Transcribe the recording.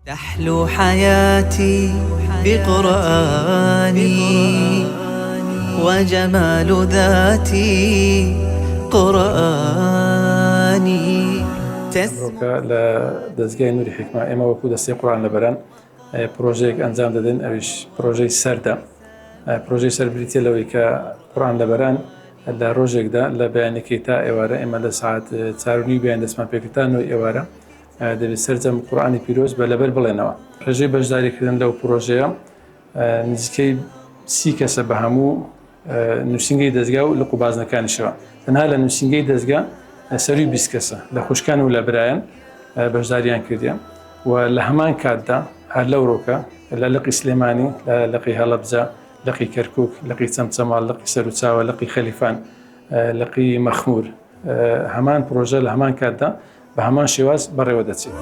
تحلو حياتي بقرآني وجمال ذاتي قرآني مبروك لدەستگای نوری حکمە ئێمە وەکو دەستەی قورآن لەبەران پرۆژەیەک ئەنجام دەدەین ئەویش پرۆژەی سەردە پرۆژەی سەربریتە لەوەی کە قورآن لەبەران لە ڕۆژێکدا لە بەیانێکی تا ئێوارە ئێمە لە ساعت 4:30 بەیان دەستمان پێکردان و ئێوارە دەبێت سەرجەم قورآنی پیرۆز بە لەبەر بڵێنەوە ڕێژەی بەشداریکردن لەو پرۆژەیە نزیکەی 30 کەسە بە هەموو نووسینگەی دەستگا و لق و بازنەکانیشەوە تەنها لە نووسینگەی دەستگا سەروی 20 کەسە لە خوشکان و لە برایەن بەشداریان کردیان و لە هەمان کاتدا هەر لەو ڕۆکە لە لقی سلێمانی لە لقی هەڵەبجە لقی کەرکووک لقی چەمچەماڵ لقی سەرچاوە لقی خەلیفان لقی مەخمور هەمان پرۆژە لە هەمان کاتدا بە هەمان شێواز بەڕێوە دەچێت.